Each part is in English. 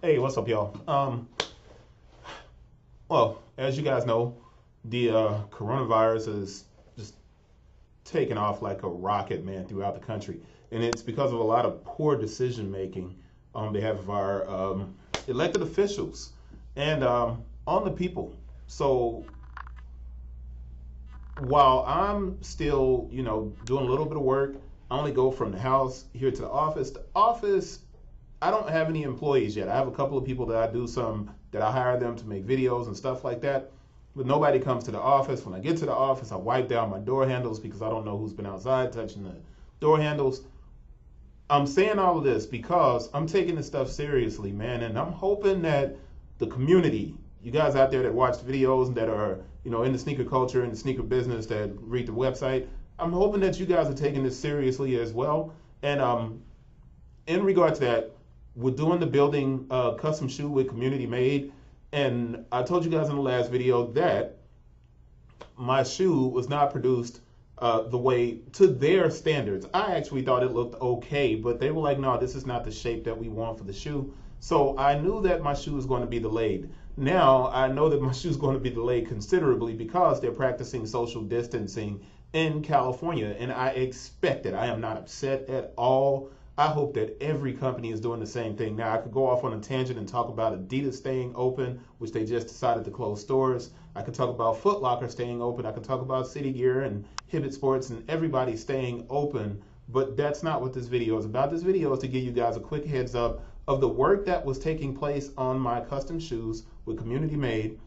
Hey, what's up, y'all? Well, as you guys know, the coronavirus is just taking off like a rocket, man, throughout the country, and it's because of a lot of poor decision making on behalf of our elected officials and on the people. So while I'm still, doing a little bit of work, I only go from the house here to the office. The office, I don't have any employees yet. I have a couple of people that I hire them to make videos and stuff like that. But nobody comes to the office. When I get to the office, I wipe down my door handles because I don't know who's been outside touching the door handles. I'm saying all of this because I'm taking this stuff seriously, man, and I'm hoping that the community, you guys out there that watch the videos that are, in the sneaker culture and the sneaker business that read the website, I'm hoping that you guys are taking this seriously as well. And in regard to that, we're doing the building custom shoe with COMUNITYmade, and I told you guys in the last video that my shoe was not produced the way to their standards. I actually thought it looked okay, but they were like, no, this is not the shape that we want for the shoe. So I knew that my shoe was going to be delayed. Now I know that my shoe is going to be delayed considerably because they're practicing social distancing in California, and I expect it. I am not upset at all. I hope that every company is doing the same thing. Now, I could go off on a tangent and talk about Adidas staying open, which they just decided to close stores. I could talk about Foot Locker staying open. I could talk about City Gear and Hibbett Sports and everybody staying open. But that's not what this video is about. This video is to give you guys a quick heads up of the work that was taking place on my custom shoes with COMUNITYmade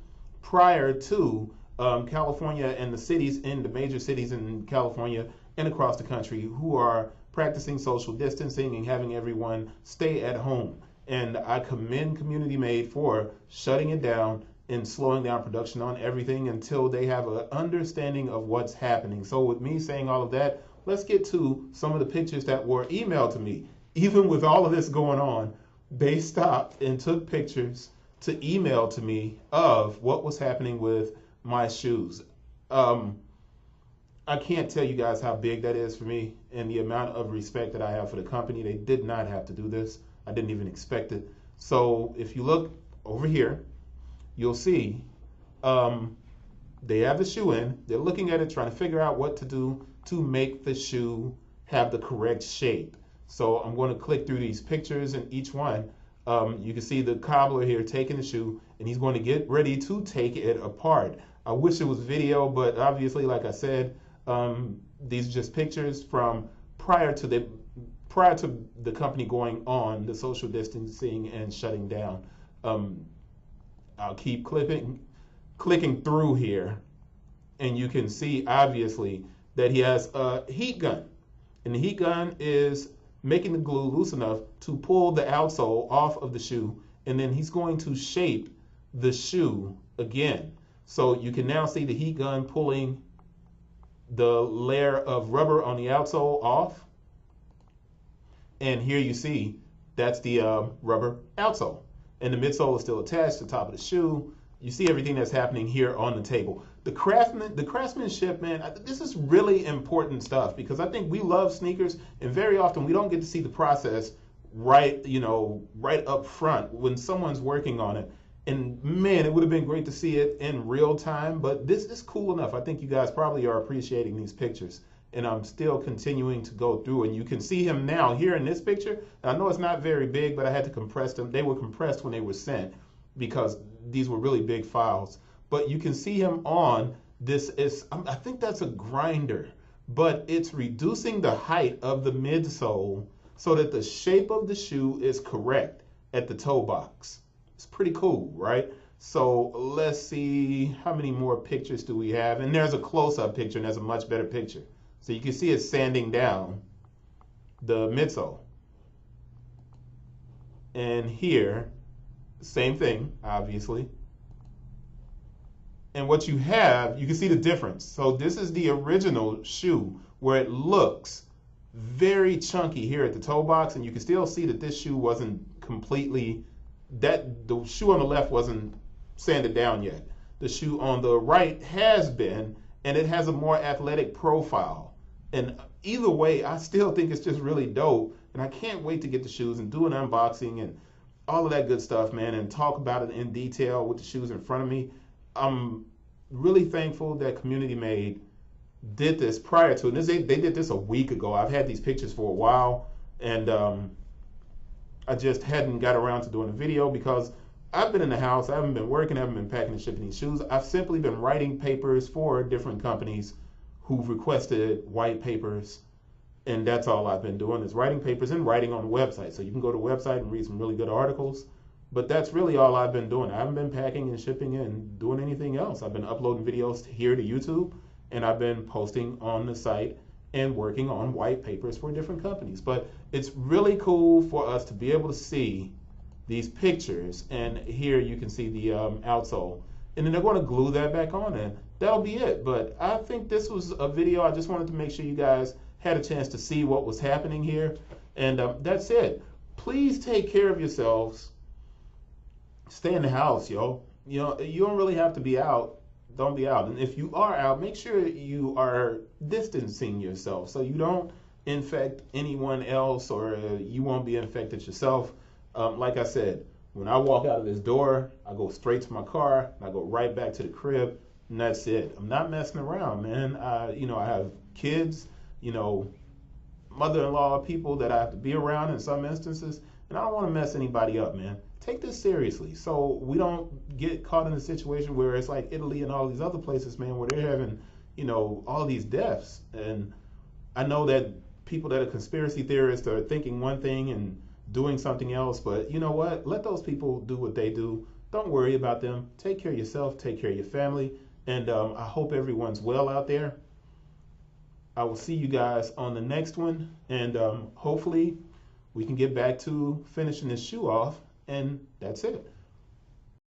prior to California and the major cities in California and across the country who are practicing social distancing and having everyone stay at home. And I commend COMUNITYmade for shutting it down and slowing down production on everything until they have an understanding of what's happening. So with me saying all of that, let's get to some of the pictures that were emailed to me. Even with all of this going on, they stopped and took pictures to email to me of what was happening with my shoes. I can't tell you guys how big that is for me and the amount of respect that I have for the company. They did not have to do this. I didn't even expect it. So if you look over here, you'll see they have the shoe in. They're looking at it, trying to figure out what to do to make the shoe have the correct shape. So I'm going to click through these pictures, and each one, you can see the cobbler here taking the shoe, and he's going to get ready to take it apart. I wish it was video, but obviously, like I said, these are just pictures from prior to the company going on the social distancing and shutting down. I'll keep clicking through here, and you can see obviously that he has a heat gun, and the heat gun is making the glue loose enough to pull the outsole off of the shoe, and then he's going to shape the shoe again. So you can now see the heat gun pulling the layer of rubber on the outsole off. And here you see that's the rubber outsole. And the midsole is still attached to the top of the shoe. You see everything that's happening here on the table. The craftsmanship, man, this is really important stuff because I think we love sneakers, and very often we don't get to see the process right up front when someone's working on it. And man, it would have been great to see it in real time, but this is cool enough. I think you guys probably are appreciating these pictures, and I'm still continuing to go through. And you can see him now here in this picture. I know it's not very big, but I had to compress them. They were compressed when they were sent because these were really big files. But you can see him on this. I think that's a grinder, but it's reducing the height of the midsole so that the shape of the shoe is correct at the toe box. It's pretty cool, right? So let's see how many more pictures do we have. And there's a close-up picture, and there's a much better picture. So you can see it sanding down the midsole. And here, same thing, obviously. And what you have, you can see the difference. So this is the original shoe where it looks very chunky here at the toe box, and you can still see that this shoe wasn't completely, the shoe on the left wasn't sanded down yet. The shoe on the right has been, and it has a more athletic profile. And either way, I still think it's just really dope, and I can't wait to get the shoes and do an unboxing and all of that good stuff, man, and talk about it in detail with the shoes in front of me. I'm really thankful that Communitymade did this prior to it. They did this a week ago. I've had these pictures for a while, and I just hadn't got around to doing a video because I've been in the house. I haven't been working. I haven't been packing and shipping these shoes. I've simply been writing papers for different companies who've requested white papers, and that's all I've been doing is writing papers and writing on the website. So you can go to the website and read some really good articles, but that's really all I've been doing. I haven't been packing and shipping and doing anything else. I've been uploading videos here to YouTube, and I've been posting on the site and working on white papers for different companies. But it's really cool for us to be able to see these pictures, and here you can see the outsole, and then they're going to glue that back on, and that'll be it. But I think this was a video. I just wanted to make sure you guys had a chance to see what was happening here, and that's it. Please take care of yourselves. Stay in the house, yo. You know, you don't really have to be out. Don't be out. And if you are out, make sure you are distancing yourself so you don't infect anyone else, or you won't be infected yourself. Like I said, when I walk out of this door, I go straight to my car, and I go right back to the crib, and that's it. I'm not messing around, man. You know, I have kids, you know, mother-in-law, people that I have to be around in some instances, and I don't want to mess anybody up, man. Take this seriously so we don't get caught in a situation where it's like Italy and all these other places, man, where they're having, you know, all these deaths. And I know that people that are conspiracy theorists are thinking one thing and doing something else, but you know what? Let those people do what they do. Don't worry about them. Take care of yourself, take care of your family, and I hope everyone's well out there. I will see you guys on the next one, and hopefully we can get back to finishing this shoe off, and that's it.